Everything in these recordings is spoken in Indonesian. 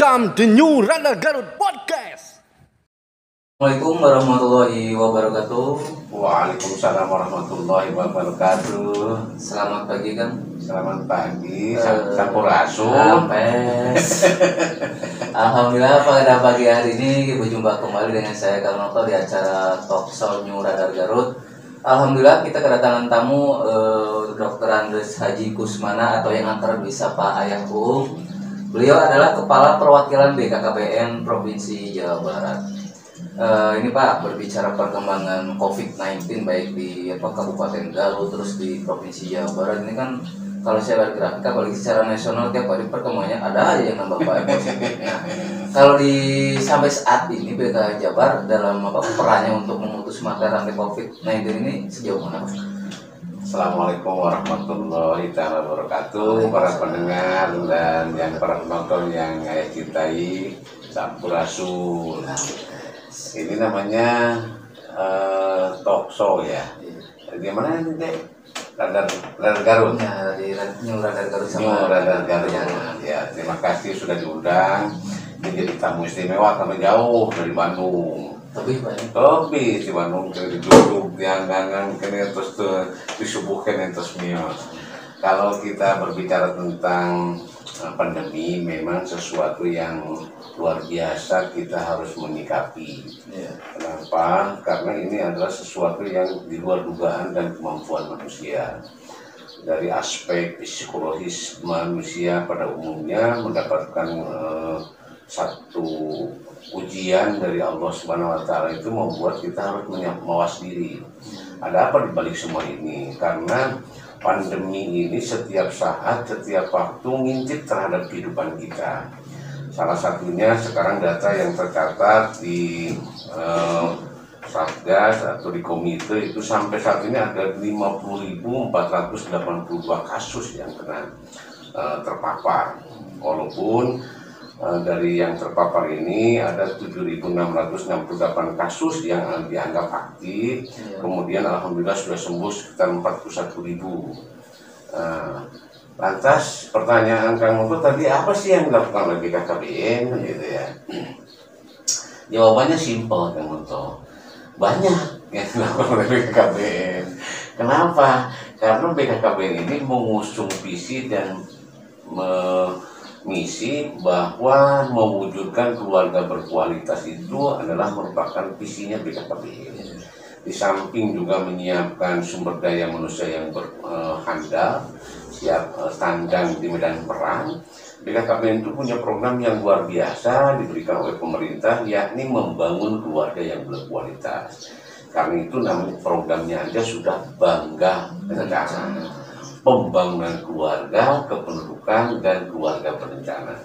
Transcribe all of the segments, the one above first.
Welcome to New Radar Garut Podcast. Assalamualaikum warahmatullahi wabarakatuh. Waalaikumsalam warahmatullahi wabarakatuh. Selamat pagi kan? Selamat pagi, Sampurasun. Alhamdulillah pada pagi hari ini berjumpa kembali dengan saya Kang Noto di acara Talk Show New Radar Garut. Alhamdulillah kita kedatangan tamu Dr. Andres Haji Kusmana atau yang akrab disapa Ayah Bung. Beliau adalah Kepala Perwakilan BKKBN Provinsi Jawa Barat. Ini Pak, berbicara perkembangan COVID-19 baik di Kabupaten Garut terus di Provinsi Jawa Barat ini kan kalau saya lihat grafik apalagi secara nasional tiap hari perkembangannya ada aja yang nambah Pak positif. Nah, kalau sampai saat ini BK Jabar dalam perannya untuk memutus mata rantai COVID-19 ini sejauh mana Pak? Assalamualaikum warahmatullahi wabarakatuh, para pendengar dan para penonton yang saya cintai, Sampurasun. Ini namanya talk show ya. Di mana ini Dek? Radar Garut. Ya, di New Radar Garut New Radar Garut. Ya, terima kasih sudah diundang. Ini jadi tamu istimewa kami jauh dari Bandung. Lebih banyak. Lebih di Bandung duduk yang gangan kene terus disubuhkan terus mios. Kalau kita berbicara tentang pandemi, memang sesuatu yang luar biasa kita harus menyikapi. Ya. Kenapa? Karena ini adalah sesuatu yang di luar dugaan dan kemampuan manusia. Dari aspek psikologis manusia pada umumnya mendapatkan satu ujian dari Allah Subhanahu Wa Taala itu membuat kita harus mawas diri. Ada apa di balik semua ini? Karena pandemi ini setiap saat, setiap waktu ngintip terhadap kehidupan kita. Salah satunya sekarang data yang tercatat di Satgas atau di komite itu sampai saat ini ada 50.482 kasus yang kena terpapar. Walaupun dari yang terpapar ini ada 7.668 kasus yang dianggap aktif, kemudian alhamdulillah sudah sembuh sekitar 41.000. Lantas pertanyaan Kang Noto tadi, apa sih yang dilakukan oleh BKKBN gitu ya? Jawabannya simpel Kang Noto, banyak yang dilakukan oleh BKKBN. Kenapa? Karena BKKBN ini mengusung visi dan misi bahwa mewujudkan keluarga berkualitas itu adalah merupakan visinya BKKBN. Di samping juga menyiapkan sumber daya manusia yang handal, siap tandang di medan perang, BKKBN itu punya program yang luar biasa diberikan oleh pemerintah, yakni membangun keluarga yang berkualitas. Karena itu namanya programnya aja sudah Bangga Berencana. Pembangunan keluarga, kependudukan, dan keluarga berencana.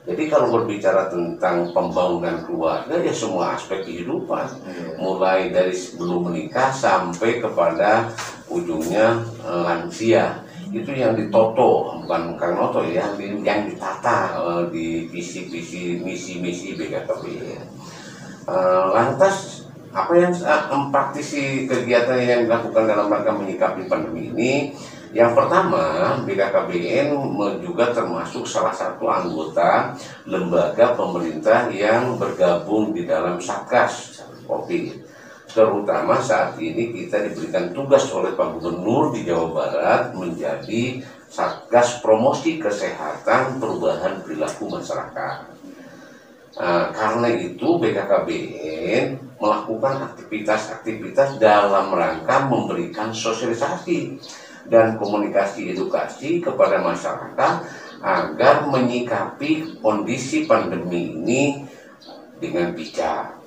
Jadi kalau berbicara tentang pembangunan keluarga, ya semua aspek kehidupan, mulai dari sebelum menikah sampai kepada ujungnya lansia, itu yang ditoto, bukan Kang Noto ya, yang ditata di visi-visi misi-misi BKKBN. Lantas apa yang praktisi kegiatan yang dilakukan dalam rangka menyikapi pandemi ini? Yang pertama, BKKBN juga termasuk salah satu anggota lembaga pemerintah yang bergabung di dalam Satgas COVID. Terutama saat ini kita diberikan tugas oleh Pak Gubernur di Jawa Barat menjadi Satgas Promosi Kesehatan Perubahan Perilaku Masyarakat. Karena itu BKKBN melakukan aktivitas-aktivitas dalam rangka memberikan sosialisasi dan komunikasi edukasi kepada masyarakat agar menyikapi kondisi pandemi ini dengan bijak.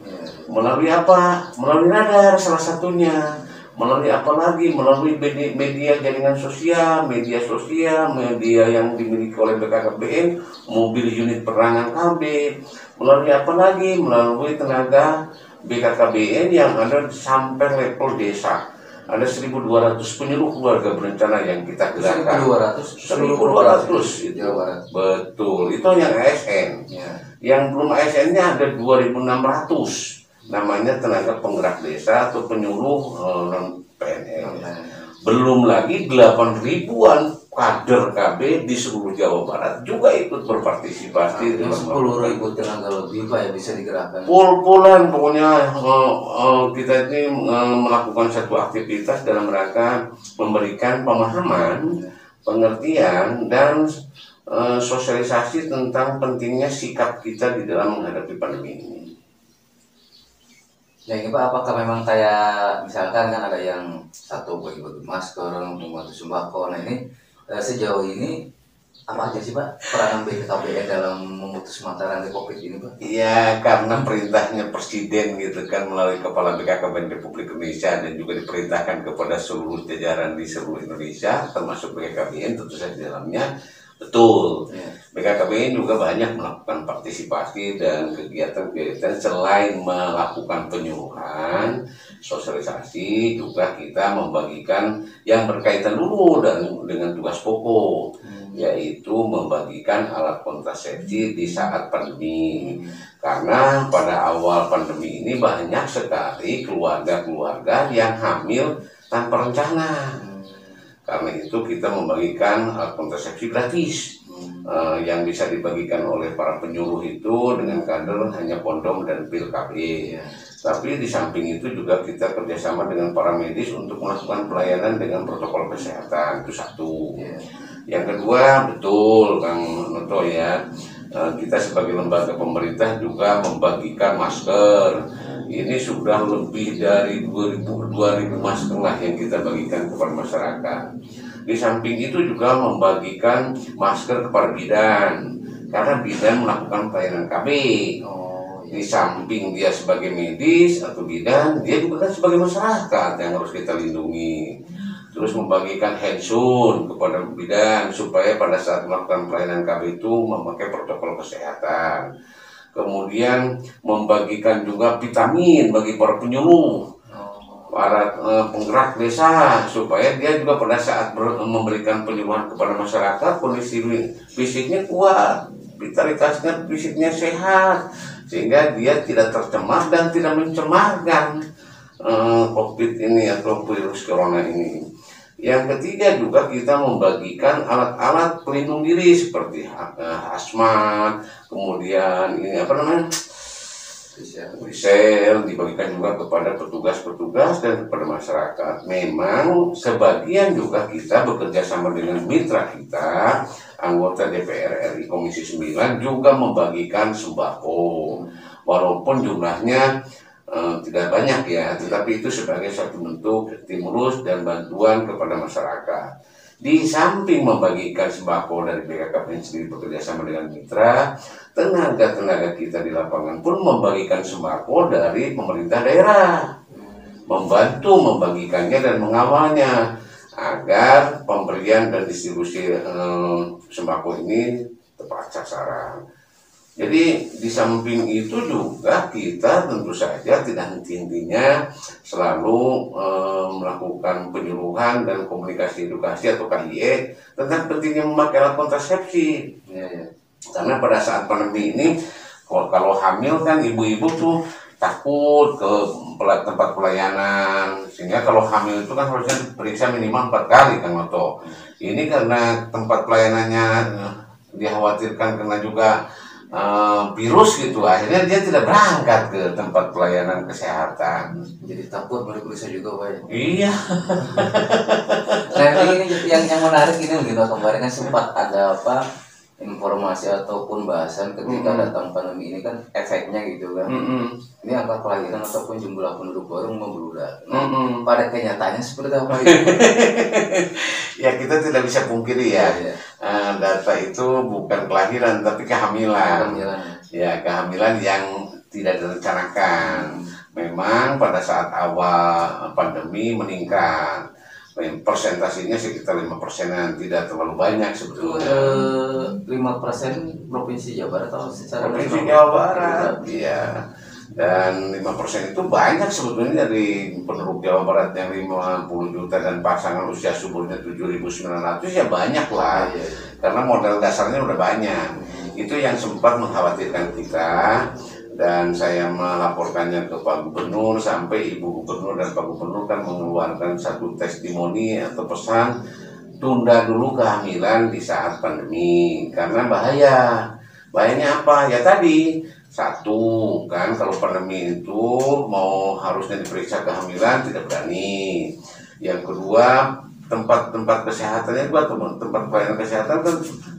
Melalui apa? Melalui radar salah satunya. Melalui apa lagi? Melalui media jaringan sosial, media yang dimiliki oleh BKKBN, mobil unit penerangan KB. Melalui apa lagi? Melalui tenaga BKKBN yang ada sampai level desa. Ada 1.200 penyuluh keluarga berencana yang kita gerakkan. 1.200 itu. Betul, itu yang ASN. Ya. Yang belum ASN-nya ada 2.600. Namanya tenaga penggerak desa atau penyuluh non PNL. Belum lagi 8 ribuan kader KB di seluruh Jawa Barat juga ikut berpartisipasi dalam 10.000 tenaga lebih Pak ya bisa digerakkan. Pul-pulan pokoknya kita ini melakukan satu aktivitas dalam rangka memberikan pemahaman, pengertian dan sosialisasi tentang pentingnya sikap kita di dalam menghadapi pandemi ini. Ya ini Pak, apakah memang kayak misalkan kan ada yang satu bagi-bagi masker, membantu sembako, nah ini sejauh ini apa aja sih Pak peranan BKKBN dalam memutus mata rantai COVID ini Pak? Iya, karena perintahnya Presiden gitu kan melalui Kepala BKKBN Republik Indonesia dan juga diperintahkan kepada seluruh jajaran di seluruh Indonesia termasuk BKKBN tentu saja di dalamnya. Betul, BKKBN juga banyak melakukan partisipasi dan kegiatan-kegiatan selain melakukan penyuluhan, sosialisasi, juga kita membagikan yang berkaitan dulu dengan tugas pokok, yaitu membagikan alat kontrasepsi di saat pandemi. Karena pada awal pandemi ini banyak sekali keluarga-keluarga yang hamil tanpa rencana. Karena itu kita membagikan alat kontrasepsi gratis yang bisa dibagikan oleh para penyuluh itu dengan kader hanya kondom dan pil KB. Tapi di samping itu juga kita kerjasama dengan para medis untuk melakukan pelayanan dengan protokol kesehatan, itu satu. Yang kedua, betul Kang Noto ya, kita sebagai lembaga pemerintah juga membagikan masker. Ini sudah lebih dari 2.000 masker lah yang kita bagikan kepada masyarakat. Di samping itu juga membagikan masker kepada bidan, karena bidan melakukan pelayanan KB. Di samping dia sebagai medis atau bidan, dia juga kan sebagai masyarakat yang harus kita lindungi. Terus membagikan handsun kepada bidan supaya pada saat melakukan pelayanan KB itu memakai protokol kesehatan. Kemudian membagikan juga vitamin bagi para penyuluh, para penggerak desa, supaya dia juga pada saat memberikan penyuluhan kepada masyarakat kondisi fisiknya kuat, vitalitasnya fisiknya sehat, sehingga dia tidak tercemar dan tidak mencemarkan COVID ini atau virus corona ini. Yang ketiga juga kita membagikan alat-alat pelindung diri seperti hazmat, kemudian ini apa namanya, whistle dibagikan juga kepada petugas-petugas dan kepada masyarakat. Memang sebagian juga kita bekerja sama dengan mitra kita, anggota DPR RI Komisi 9 juga membagikan sembako, walaupun jumlahnya tidak banyak ya, tetapi itu sebagai satu bentuk stimulus dan bantuan kepada masyarakat. Di samping membagikan sembako dari BKKBN sendiri bekerja sama dengan mitra, tenaga-tenaga kita di lapangan pun membagikan sembako dari pemerintah daerah, membantu membagikannya dan mengawalnya agar pemberian dan distribusi sembako ini tepat sasaran. Jadi di samping itu juga kita tentu saja tidak henti-hentinya selalu melakukan penyuluhan dan komunikasi edukasi atau KIE tentang pentingnya memakai alat kontrasepsi. Karena pada saat pandemi ini kalau hamil kan ibu-ibu tuh takut ke tempat pelayanan, sehingga kalau hamil itu kan harusnya diperiksa minimal 4 kali kan Noto. Ini karena tempat pelayanannya dikhawatirkan kena juga virus gitu, akhirnya dia tidak berangkat ke tempat pelayanan kesehatan. Jadi takut berperiksa juga Pak ya? Iya. Nah ini yang menarik ini gitu, kemarin kan sempat ada apa informasi ataupun bahasan ketika datang pandemi ini kan efeknya gitu kan. Ini angka kelahiran ataupun jumlah penduduk baru membludak. Pada kenyataannya seperti apa itu? Ya kita tidak bisa pungkiri ya. Data itu bukan kelahiran tapi kehamilan. Ya kehamilan yang tidak direncanakan. Memang pada saat awal pandemi meningkat. Persentasinya sekitar 5%-an, tidak terlalu banyak sebetulnya. 5% provinsi Jawa Barat atau secara provinsi Jawa Barat, iya. Dan 5% itu banyak sebetulnya dari penduduk Jawa Barat yang 50 juta dan pasangan usia suburnya 7.900 ya banyak lah. Karena modal dasarnya udah banyak. Itu yang sempat mengkhawatirkan kita. Dan saya melaporkannya ke Pak Gubernur, sampai Ibu Gubernur dan Pak Gubernur kan mengeluarkan satu testimoni atau pesan tunda dulu kehamilan di saat pandemi karena bahaya. Bahayanya apa? Ya tadi, satu kan kalau pandemi itu mau harusnya diperiksa kehamilan tidak berani. Yang kedua, tempat-tempat kesehatannya juga tempat pelayanan kesehatan kan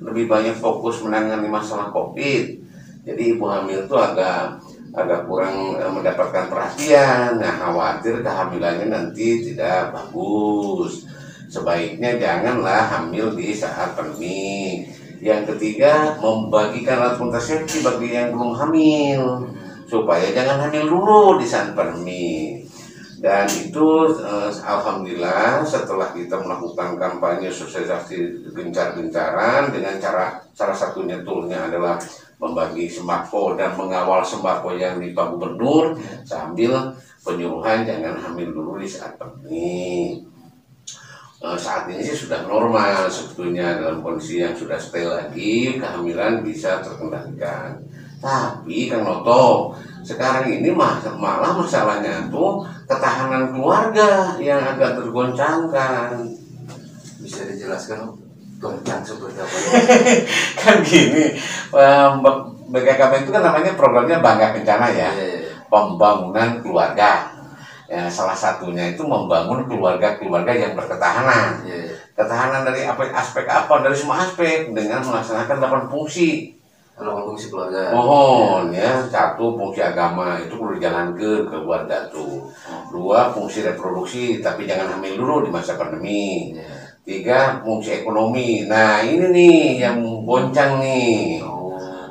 lebih banyak fokus menangani masalah COVID. Jadi ibu hamil itu agak kurang mendapatkan perhatian. Nah, khawatir kehamilannya nanti tidak bagus. Sebaiknya janganlah hamil di saat pandemi. Yang ketiga, membagikan alat kontrasepsi bagi yang belum hamil supaya jangan hamil dulu di saat pandemi. Dan itu alhamdulillah setelah kita melakukan kampanye sosialisasi gencar-gencaran dengan salah satunya toolnya adalah membagi sembako dan mengawal sembako yang di Pak Gubernur sambil penyuluhan jangan hamil dulu di saat pandemi. Saat ini sih sudah normal sebetulnya, dalam kondisi yang sudah stay lagi, kehamilan bisa terkendalikan. Tapi Kang Noto, sekarang ini malah masalahnya tuh ketahanan keluarga yang agak tergoncangkan. Bisa dijelaskan goncang seperti apa? Kan gini, BKKB itu kan namanya programnya Bangga Kencana ya, pembangunan keluarga. Ya, salah satunya itu membangun keluarga-keluarga yang berketahanan. Ketahanan dari aspek apa? Dari semua aspek dengan melaksanakan 8 fungsi. 8 fungsi keluarga. Mohon ya, 1 fungsi agama itu perlu dijalankan ke keluarga tuh. 2 fungsi reproduksi, tapi jangan hamil dulu di masa pandemi. 3 fungsi ekonomi. Nah ini nih yang goncang nih.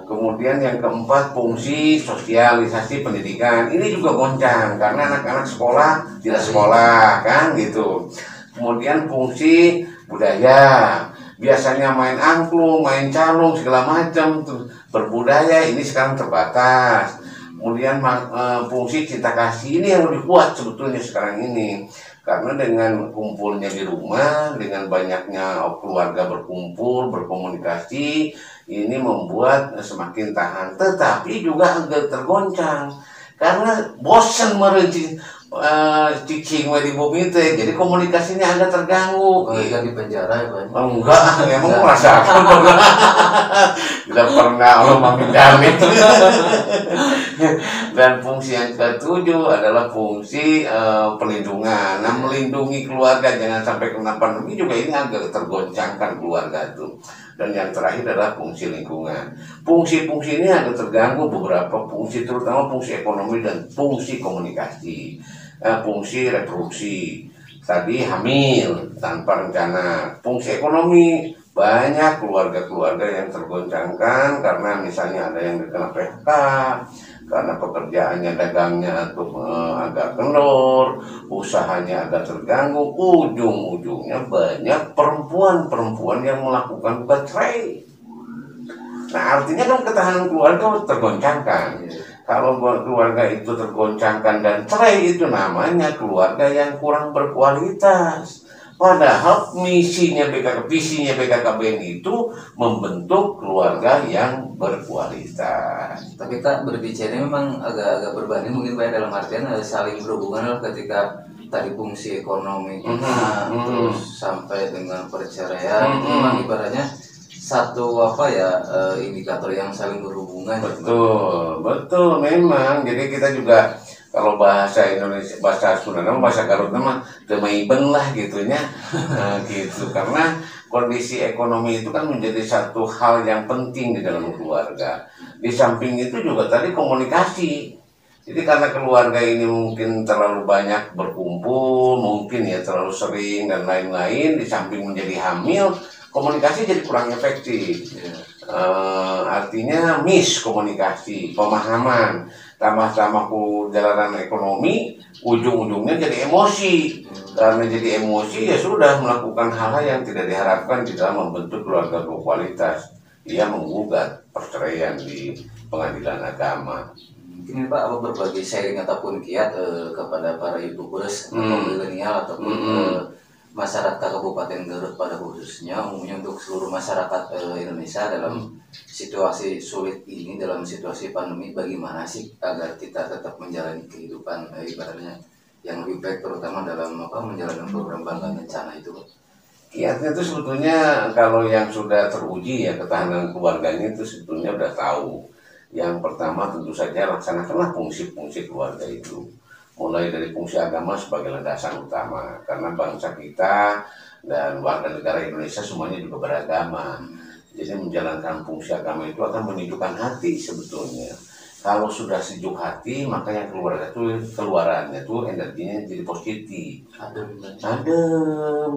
Kemudian yang keempat fungsi sosialisasi pendidikan, ini juga goncang karena anak-anak sekolah tidak sekolah kan gitu. Kemudian fungsi budaya, biasanya main angklung, main calung segala macam berbudaya, ini sekarang terbatas. Kemudian fungsi cinta kasih ini yang lebih kuat sebetulnya sekarang ini. Karena dengan kumpulnya di rumah, dengan banyaknya keluarga berkumpul, berkomunikasi, ini membuat semakin tahan. Tetapi juga agak tergoncang. Karena bosan merenci cicing di bumi itu, jadi komunikasinya agak terganggu. Kan di penjara ya Pak? Enggak, emang merasakan. Tidak pernah Allah menghindari. Dan fungsi yang ketujuh adalah fungsi pelindungan. Nah, melindungi keluarga jangan sampai kena pandemi juga ini agak tergoncangkan keluarga itu. Dan yang terakhir adalah fungsi lingkungan. Fungsi-fungsi ini agak terganggu, beberapa fungsi, terutama fungsi ekonomi dan fungsi komunikasi, fungsi reproduksi. Tadi hamil tanpa rencana. Fungsi ekonomi, banyak keluarga-keluarga yang tergoncangkan karena misalnya ada yang terkena PHK, karena pekerjaannya, dagangnya agak kendor, usahanya agak terganggu, ujung-ujungnya banyak perempuan-perempuan yang melakukan cerai. Nah artinya kan ketahanan keluarga tergoncangkan. Kalau keluarga itu tergoncangkan dan cerai, itu namanya keluarga yang kurang berkualitas. Padahal visinya BKKBN itu membentuk keluarga yang berkualitas. Tapi kita berbicara memang agak berbanding mungkin Pak, dalam artian saling berhubungan ketika tadi fungsi ekonomi terus sampai dengan perceraian itu memang ibaratnya satu indikator yang saling berhubungan. Betul memang. Jadi kita juga kalau bahasa Indonesia, bahasa Sunda, bahasa Garut nama temaiben lah gitunya. Nah, gitu. Karena kondisi ekonomi itu kan menjadi satu hal yang penting di dalam keluarga. Di samping itu juga tadi komunikasi. Jadi karena keluarga ini mungkin terlalu banyak berkumpul, mungkin ya terlalu sering dan lain-lain, di samping menjadi hamil, komunikasi jadi kurang efektif. Artinya miskomunikasi, pemahaman, tambah-tambah perjalanan ekonomi, ujung-ujungnya jadi emosi. Karena jadi emosi ya sudah melakukan hal-hal yang tidak diharapkan di dalam membentuk keluarga berkualitas. Ia menggugat perceraian di pengadilan agama. Mungkin Pak, apa berbagi sharing ataupun kiat kepada para ibu kurus atau milenial ataupun masyarakat Kabupaten Garut pada khususnya, umumnya untuk seluruh masyarakat Indonesia dalam situasi sulit ini, dalam situasi pandemi, bagaimana sih agar kita tetap menjalani kehidupan ibaratnya yang lebih baik, terutama dalam menjalankan program Bangga Kencana itu? Kiatnya itu sebetulnya kalau yang sudah teruji ya ketahanan keluarganya itu sebetulnya udah tahu. Yang pertama tentu saja laksanakanlah fungsi-fungsi keluarga itu. Mulai dari fungsi agama sebagai landasan utama. Karena bangsa kita dan warga negara Indonesia semuanya juga beragama. Jadi menjalankan fungsi agama itu akan menyejukkan hati sebetulnya. Kalau sudah sejuk hati, maka yang keluarannya tuh energinya jadi positif. Adem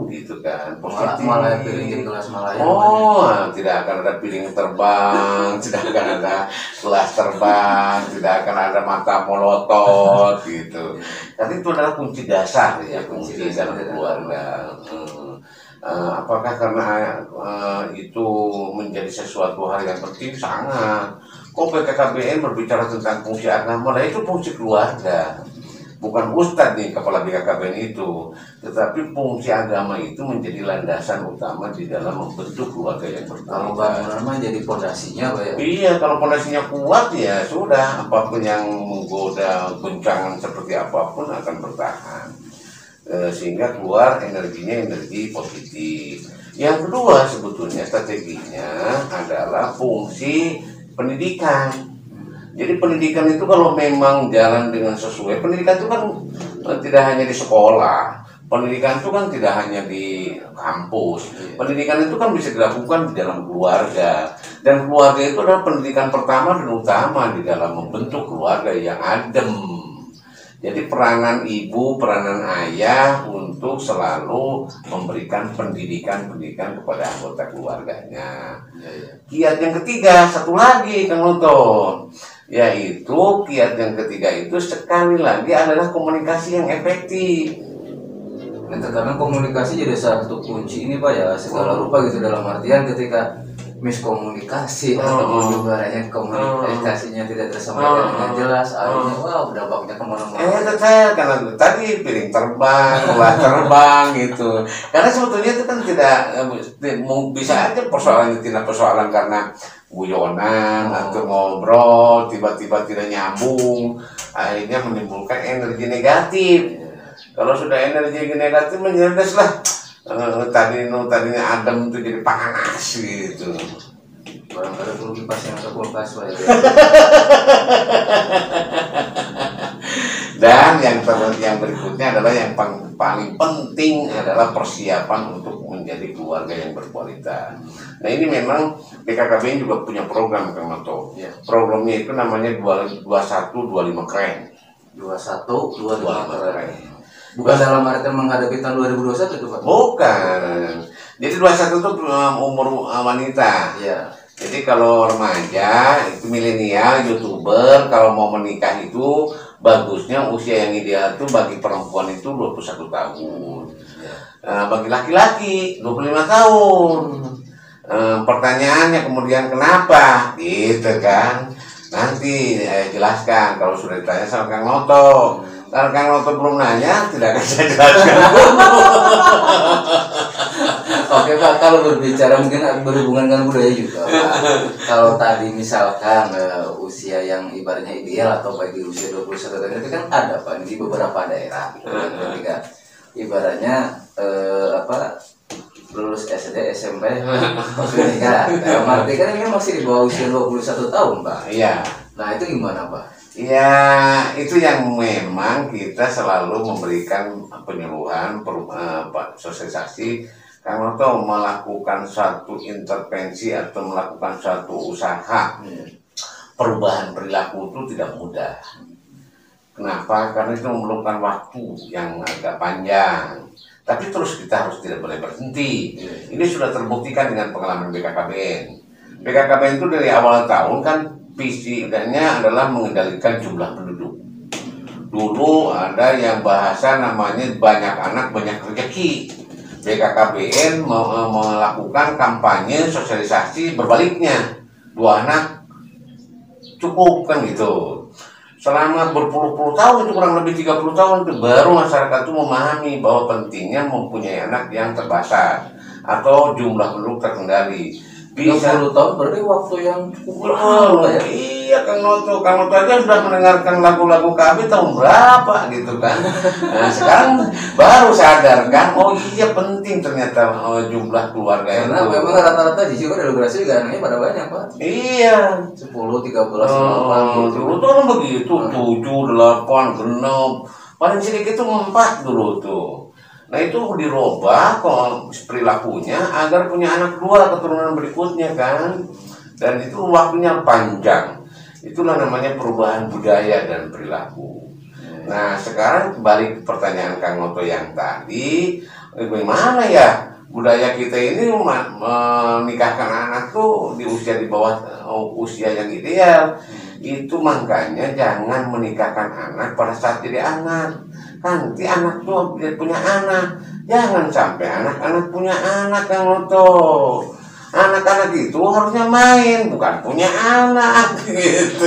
gitu kan, positif. Malah piring gelas Malaya. Oh, tidak akan ada piring terbang, tidak akan ada gelas terbang, tidak akan ada mata melotot gitu. Tapi itu adalah kunci dasar ya, kunci dalam keluarga. Apakah karena itu menjadi sesuatu hal yang penting? Sangat. Kok BKKBN berbicara tentang fungsi agama, nah itu fungsi keluarga. Bukan Ustadz nih kepala BKKBN itu, tetapi fungsi agama itu menjadi landasan utama di dalam membentuk keluarga yang Kalau berkualitas. bangunan mah jadi pondasinya Pak ya. Iya, kalau fondasinya kuat ya sudah, apapun yang menggoda guncangan seperti apapun akan bertahan. Sehingga keluar energinya energi positif. Yang kedua sebetulnya strateginya adalah fungsi pendidikan. Jadi pendidikan itu kalau memang jalan dengan sesuai, pendidikan itu kan tidak hanya di sekolah, pendidikan itu kan tidak hanya di kampus, pendidikan itu kan bisa dilakukan di dalam keluarga, dan keluarga itu adalah pendidikan pertama dan utama di dalam membentuk keluarga yang adem. Jadi peranan ibu, peranan ayah untuk selalu memberikan pendidikan kepada anggota keluarganya. Kiat yang ketiga, satu lagi Kang Nonton, yaitu kiat yang ketiga itu sekali lagi adalah komunikasi yang efektif. Nah, terkadang komunikasi jadi salah satu kunci ini Pak ya, segala rupa gitu, dalam artian ketika miskomunikasi atau ibaratnya komunikasinya tidak tersampaikan dengan jelas, akhirnya wow dampaknya kemana-mana. Saya karena tadi piring terbang, bola terbang gitu. Karena sebetulnya itu kan tidak bisa aja persoalannya tidak persoalan karena guyonan atau ngobrol tiba-tiba tidak nyambung, akhirnya menimbulkan energi negatif. Kalau sudah energi negatif menyedes lah. Tadinya adem itu jadi panas gitu. Barangkali perlu kipas yang ada kulkas Pak ya. Dan yang berikutnya adalah yang paling penting adalah persiapan untuk menjadi keluarga yang berkualitas. Nah ini memang BKKBN juga punya program Kang Noto. Programnya itu namanya 2125 keren. 2125 keren. Bukan dalam artian menghadapi tahun 2021 itu Pak? Bukan. Jadi 21 itu umur wanita. Iya. Jadi kalau remaja itu milenial, YouTuber, kalau mau menikah itu bagusnya usia yang ideal itu bagi perempuan itu 21 tahun. Bagi laki-laki 25 tahun. Pertanyaannya kemudian kenapa? Gitu kan. Nanti jelaskan kalau sudah ditanya sama Kang Noto. Kalau Kang Noto belum nanya, tidak akan saya jelaskan. Oke Pak, kalau berbicara mungkin berhubungan dengan budaya juga Pak. Kalau tadi misalkan usia yang ibaratnya ideal atau bagi usia 21 tahun itu kan ada Pak di beberapa daerah ketika ibaratnya lulus SD, SMP, masuk nikah. Arti kan ini masih di bawah usia 21 tahun Pak. Iya. Nah itu gimana Pak? Ya, itu yang memang kita selalu memberikan penyuluhan, sosialisasi. Karena itu melakukan suatu intervensi atau melakukan suatu usaha perubahan perilaku itu tidak mudah. Kenapa? Karena itu memerlukan waktu yang agak panjang. Tapi terus kita harus tidak boleh berhenti. Ini sudah terbuktikan dengan pengalaman BKKBN. BKKBN itu dari awal tahun kan visinya adalah mengendalikan jumlah penduduk. Dulu ada yang bahasa namanya banyak anak banyak rezeki. BKKBN melakukan kampanye sosialisasi berbaliknya, 2 anak cukup kan gitu. Selama berpuluh-puluh tahun, itu kurang lebih 30 tahun itu baru masyarakat itu memahami bahwa pentingnya mempunyai anak yang terbatas atau jumlah penduduk terkendali. 30 tahun berarti waktu yang cukup lama ya. Iya, Kang Noto aja sudah mendengarkan lagu-lagu kami tahun berapa gitu kan. Nah, sekarang baru sadar kan, oh iya penting ternyata jumlah keluarga Karena itu. memang rata-rata di sini delegasi juga anaknya pada banyak Pak. Iya. 10, 13, 8 gitu. Dulu tuh orang begitu, 7, 8, 6. Paling sedikit tuh 4 dulu tuh. Nah itu dirubah kok perilakunya agar punya anak 2 keturunan berikutnya kan. Dan itu waktunya panjang. Itulah namanya perubahan budaya dan perilaku. Nah sekarang kembali ke pertanyaan Kang Noto yang tadi, bagaimana ya budaya kita ini menikahkan anak tuh di usia di bawah usia yang ideal. Itu makanya jangan menikahkan anak pada saat jadi anak. Nanti anak tuh punya anak. Jangan sampai anak-anak punya anak Kang Noto. Anak-anak itu harusnya main, bukan punya anak gitu.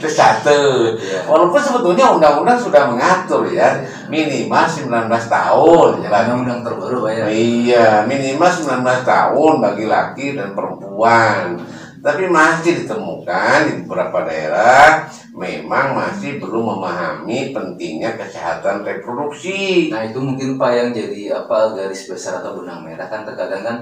Itu satu. Walaupun sebetulnya undang-undang sudah mengatur ya, minimal 19 tahun. Undang-undang terbaru Pak ya. Iya, minimal 19 tahun bagi laki dan perempuan. Tapi masih ditemukan di beberapa daerah memang masih belum memahami pentingnya kesehatan reproduksi. Nah itu mungkin Pak yang jadi garis besar atau benang merah kan terkadang kan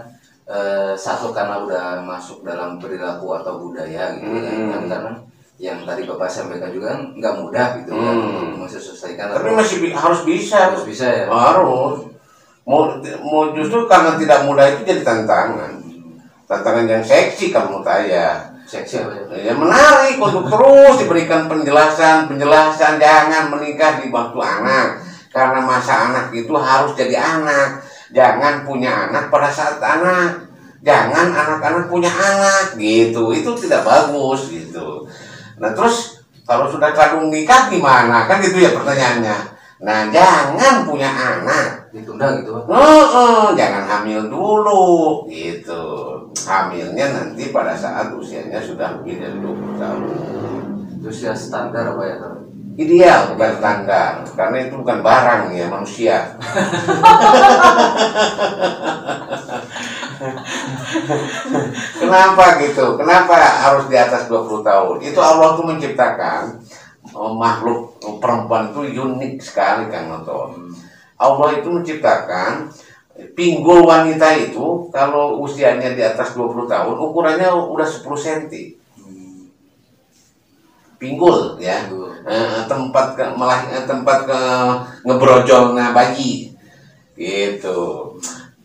satu karena udah masuk dalam perilaku atau budaya gitu kan, karena yang tadi Bapak sampaikan juga kan nggak mudah gitu kan untuk menyesuaikan. Tapi masih harus bisa ya. Harus. Mau justru karena tidak mudah itu jadi tantangan yang seksi kalau menurut saya. Seksi apa ya? Menarik untuk terus diberikan penjelasan jangan menikah di waktu anak karena masa anak itu harus jadi anak. Jangan punya anak pada saat anak. Jangan anak-anak punya anak gitu. Itu tidak bagus gitu. Nah terus kalau sudah kadung nikah gimana? Kan gitu ya pertanyaannya. Nah jangan punya anak. Ditunda gitu Pak. Jangan hamil dulu gitu. Hamilnya nanti pada saat usianya sudah lebih dari 20 tahun. Itu usia standar apa ya? Ideal bukan standar, karena itu bukan barang ya, manusia. Kenapa gitu? Kenapa harus di atas 20 tahun? Itu Allah tuh menciptakan makhluk perempuan itu unik sekali Kang Noto. Allah itu menciptakan pinggul wanita itu kalau usianya di atas 20 tahun ukurannya udah 10 cm. Pinggul ya, tempat ngebrojolnya bayi gitu.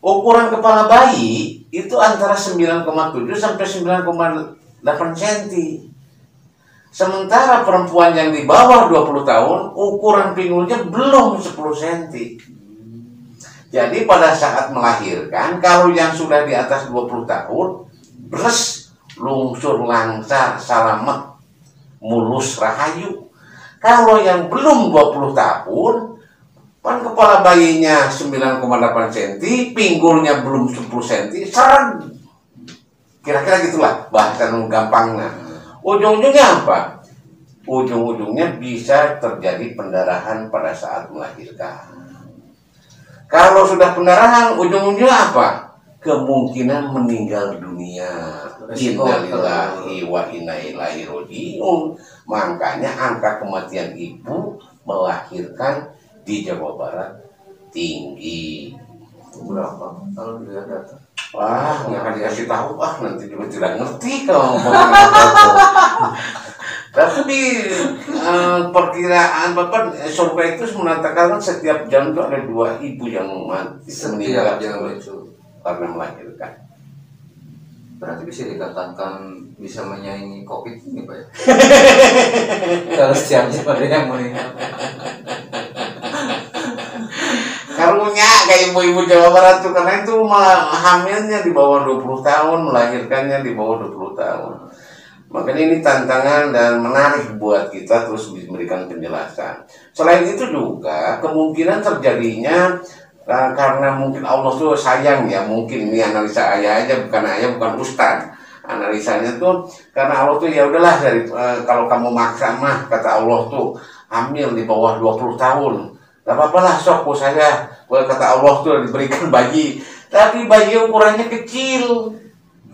Ukuran kepala bayi itu antara 9,7 sampai 9,8 cm. Sementara perempuan yang di bawah 20 tahun ukuran pinggulnya belum 10 cm. Jadi pada saat melahirkan, kalau yang sudah di atas 20 tahun bres, lungsur langsar salamet mulus rahayu. Kalau yang belum 20 tahun kan kepala bayinya 9,8 cm, pinggulnya belum 10 cm, seren. Kira-kira gitulah bahasa gampangnya. Ujung-ujungnya apa? Ujung-ujungnya bisa terjadi pendarahan pada saat melahirkan. Kalau sudah pendarahan, ujung-ujungnya apa? Kemungkinan meninggal dunia. Innalillahi wa inna ilaihi raji'un. Makanya angka kematian ibu melahirkan di Jawa Barat tinggi. Berapa? Kalau dia data. Wah, nggak akan dikasih tahu. Nanti juga tidak ngerti kalau tapi perkiraan Bapak survei itu mengatakan setiap jam itu ada 2 ibu yang mati setiap jam itu karena melahirkan. Berarti bisa dikatakan bisa menyaingi COVID ini Pak ya? Kalau setiap jam ada yang meninggal. Karunya kayak ibu-ibu Jawa Barat tuh, karena itu hamilnya di bawah 20 tahun, melahirkannya di bawah 20 tahun. Makanya ini tantangan dan menarik buat kita terus memberikan penjelasan. Selain itu juga kemungkinan terjadinya karena mungkin Allah tuh sayang ya, mungkin ini analisa ayah aja, bukan ustaz. Analisanya tuh karena Allah tuh ya udahlah dari kalau kamu maksa mah kata Allah tuh hamil di bawah 20 tahun. Gak apa-apa lah sok saya, kata Allah tuh diberikan bayi, tapi bayi ukurannya kecil.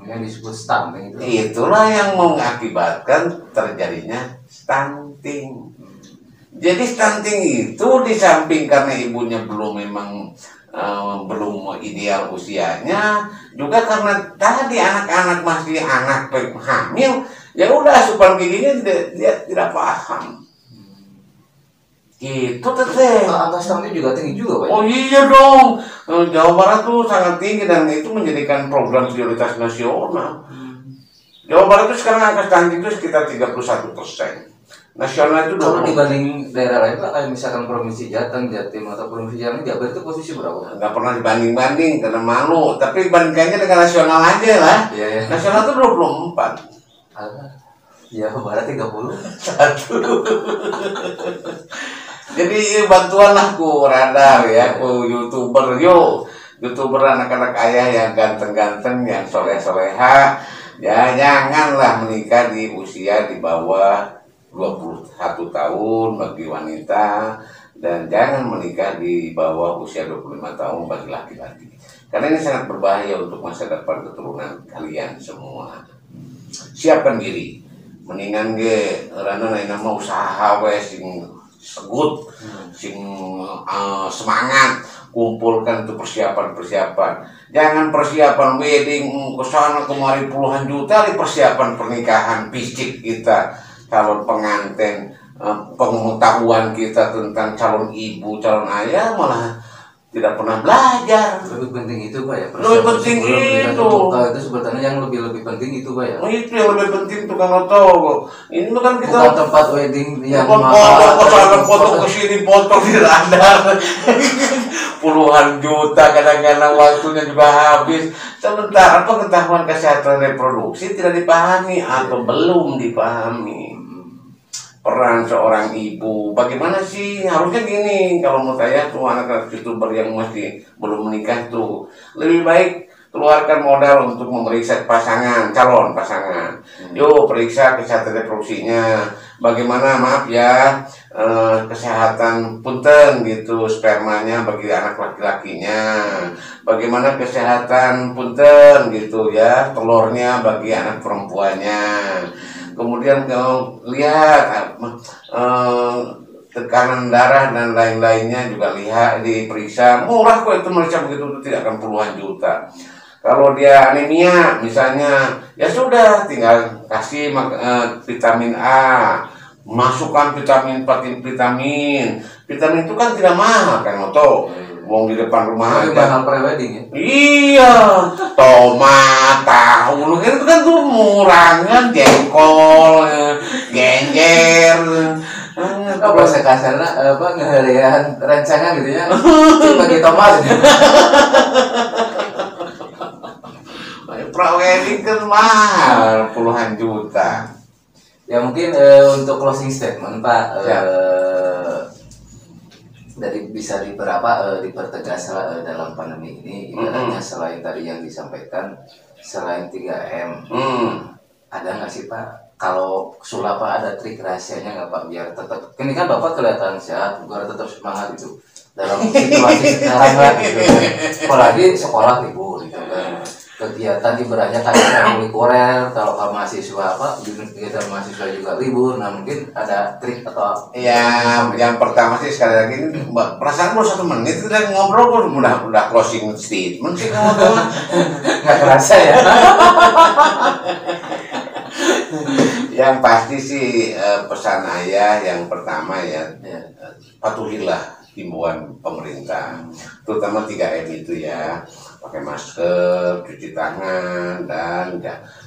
yang disebut stunting itu. Itulah yang mengakibatkan terjadinya stunting. Jadi stunting itu di samping karena ibunya belum ideal usianya, juga karena tadi anak-anak masih anak hamil, ya udah asupan gizinya dia tidak paham. Itu teteh. Angka stunting juga tinggi juga, Pak. Oh iya dong, Jawa Barat tuh sangat tinggi dan itu menjadikan program prioritas nasional. Jawa Barat itu sekarang angka stunting itu sekitar 31%. Nasional itu kalau dibanding daerah lain, Pak, kayak misalkan Provinsi Jateng, Jatim atau Provinsi Jabar itu posisi berapa? Nggak pernah dibanding-banding karena malu, tapi bandingkannya dengan nasional aja lah. Iya. Nasional itu 24. Jawa Barat 31. Jadi bantuan aku radar ya, aku YouTuber YouTuber anak-anak ayah yang ganteng-ganteng, yang soleh-soleha, ya janganlah menikah di usia di bawah 21 tahun bagi wanita, dan jangan menikah di bawah usia 25 tahun bagi laki-laki. Karena ini sangat berbahaya untuk masa depan keturunan kalian semua. Siapkan diri. Mendingan rana mau usaha sing segut, sing semangat, kumpulkan untuk persiapan. Jangan persiapan wedding kesana kemari puluhan juta, di persiapan pernikahan fisik kita, calon pengantin, pengetahuan kita tentang calon ibu, calon ayah malah tidak pernah belajar. Lebih penting itu, Pak, ya. Lebih penting itu. Itu sebetulnya yang lebih penting itu, Pak, ya. Itu yang lebih penting tukang loto. Ini kan kita bukan tempat wedding yang foto kesini, foto di radar. Puluhan juta kadang-kadang waktunya juga habis. Sementara pengetahuan kesehatan reproduksi tidak dipahami atau belum dipahami. Peran seorang ibu, bagaimana sih? Harusnya gini, kalau menurut saya tuh anak-anak YouTuber yang masih belum menikah tuh lebih baik keluarkan modal untuk memeriksa calon pasangan. Yuk periksa kesehatan reproduksinya, bagaimana kesehatan punten gitu, spermanya bagi anak laki-lakinya, bagaimana kesehatan punten gitu ya, telurnya bagi anak perempuannya. Kemudian lihat tekanan darah dan lain-lainnya juga diperiksa. Murah kok itu, meriksa begitu itu tidak akan puluhan juta. Kalau dia anemia misalnya, ya sudah tinggal kasih vitamin A, masukkan vitamin itu kan tidak mahal kan, Oto. Wong di depan rumah aja. Mahal pre-wedding ya? Iya, tomat, tahu, itu kan tuh murah kan, jengkol, genjer. Apa sekasarnya ngeharian rancangan gitu ya? Bagi tomat. Pre-wedding kan mahal puluhan juta. Ya mungkin untuk closing statement, Pak. Dari bisa dipertegas dalam pandemi ini, ibaratnya selain tadi yang disampaikan, selain 3M, ada nggak sih, Pak, kalau Sulapa ada trik rahasianya nggak, Pak, biar tetap, ini kan Bapak kelihatan sehat, biar tetap semangat gitu dalam situasi sekarang lah gitu, apalagi sekolah libur gitu kan, kegiatan ibaratnya kayak kurikuler, kalau mahasiswa kegiatan mahasiswa juga libur. Nah mungkin ada trik atau yang pertama sih, sekali lagi ini perasaan baru 1 menit udah ngobrol kok udah closing statement sih kamu. Nggak kerasa ya. Yang pasti sih pesan ayah yang pertama ya, patuhilah himbauan pemerintah, terutama 3M itu ya, pakai masker, cuci tangan, dan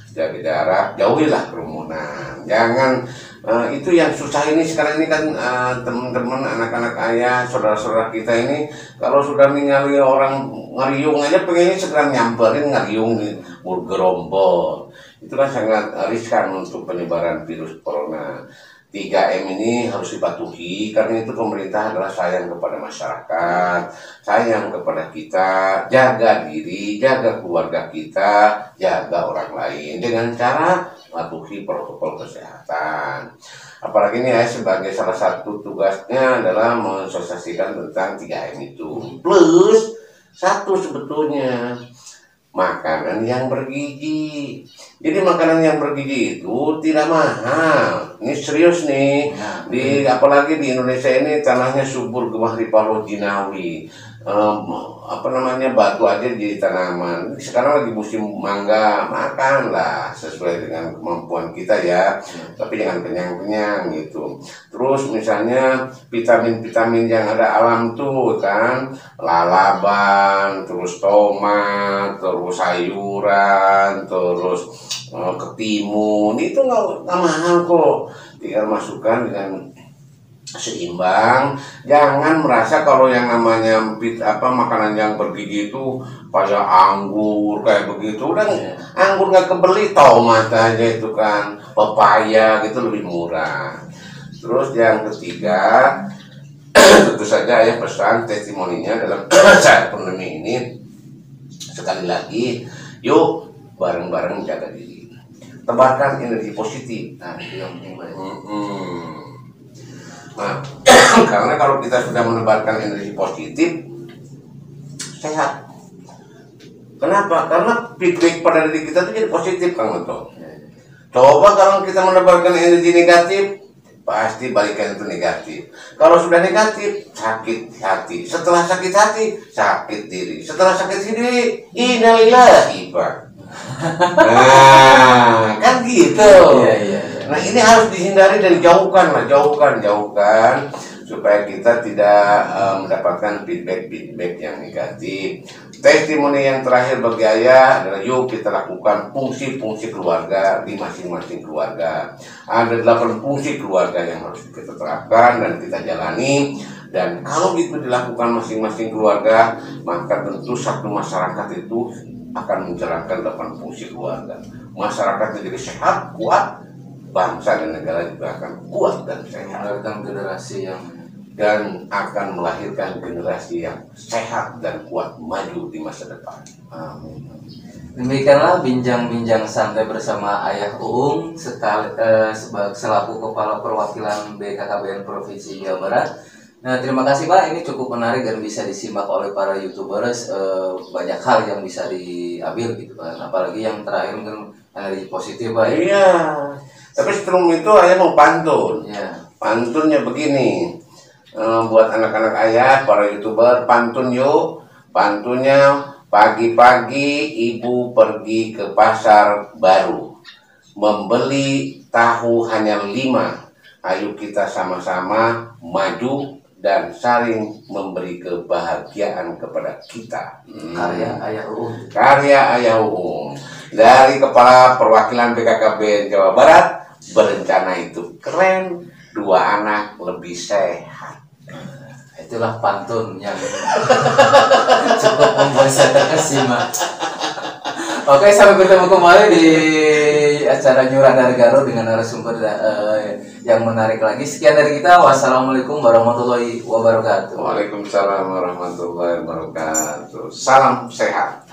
jaga jarak, jauhilah kerumunan. Jangan itu yang susah ini sekarang ini kan, teman-teman, anak-anak ayah, saudara-saudara kita ini kalau sudah ningali orang ngariung aja pengennya segera nyamperin ngariung bergerombol. Itu kan sangat riskan untuk penyebaran virus corona. 3M ini harus dipatuhi, karena itu pemerintah adalah sayang kepada masyarakat, sayang kepada kita, jaga diri, jaga keluarga kita, jaga orang lain dengan cara mematuhi protokol kesehatan. Apalagi ini sebagai salah satu tugasnya adalah mensosialisasikan tentang 3M itu. Plus satu sebetulnya, makanan yang bergizi. Jadi makanan yang bergizi itu tidak mahal. Ini serius nih. Apalagi di Indonesia ini tanahnya subur, gemah ripah jinawi. Batu aja jadi tanaman. Sekarang lagi musim mangga, makanlah sesuai dengan kemampuan kita ya, tapi jangan kenyang-kenyang gitu. Terus misalnya vitamin-vitamin yang ada alam tuh kan, lalaban, terus tomat, terus sayuran, terus ketimun, itu nggak mahal kok, tinggal masukkan dengan seimbang. Jangan merasa kalau yang namanya makanan yang bergizi itu kayak anggur kayak begitu. Udah anggur nggak kebeli, tomat aja itu kan, pepaya gitu lebih murah. Terus yang ketiga, tentu saja ya pesan testimoninya dalam saat pandemi ini, sekali lagi yuk bareng-bareng jaga diri, tebarkan energi positif. Nah itu yang penting banget. Nah, karena kalau kita sudah menebarkan energi positif, sehat. Kenapa? Karena feedback pada diri kita itu jadi positif, Kang Beto. Coba kalau kita menebarkan energi negatif, pasti balikan itu negatif. Kalau sudah negatif, sakit hati. Setelah sakit hati, sakit diri. Setelah sakit diri, innalillahi Pak. Nah, kan gitu. Iya. Nah ini harus dihindari dan jauhkan supaya kita tidak mendapatkan feedback yang negatif. Testimoni yang terakhir bagi ayah adalah yuk kita lakukan fungsi-fungsi keluarga di masing-masing keluarga. Ada 8 fungsi keluarga yang harus kita terapkan dan kita jalani. Dan kalau itu dilakukan masing-masing keluarga, maka tentu satu masyarakat itu akan menjalankan 8 fungsi keluarga. Masyarakat jadi sehat, kuat, bangsa dan negara juga akan kuat dan sehat. Melahirkan generasi yang sehat dan kuat maju di masa depan. Amin. Demikianlah bincang-bincang santai bersama Ayah Uung selaku Kepala Perwakilan BKKBN Provinsi Jawa Barat. Nah, terima kasih Pak, ini cukup menarik dan bisa disimak oleh para YouTubers. Banyak hal yang bisa diambil gitu kan, apalagi yang terakhir mungkin energi positif Pak. Iya. Tapi sebelum itu ayah mau pantun. Ya. Pantunnya begini, buat anak-anak ayah, para YouTuber, pantun yuk. Pantunnya, pagi-pagi ibu pergi ke pasar baru, membeli tahu hanya 5. Ayo kita sama-sama maju dan saling memberi kebahagiaan kepada kita. Karya Ayah Uung. Karya Ayah Uung dari Kepala Perwakilan BKKBN Jawa Barat. Berencana itu keren, 2 anak lebih sehat. Itulah pantun yang cukup membuat saya terkesima. Oke, sampai bertemu kembali di acara New Radar Garut dengan narasumber yang menarik lagi. Sekian dari kita. Wassalamualaikum warahmatullahi wabarakatuh. Waalaikumsalam warahmatullahi wabarakatuh. Salam sehat.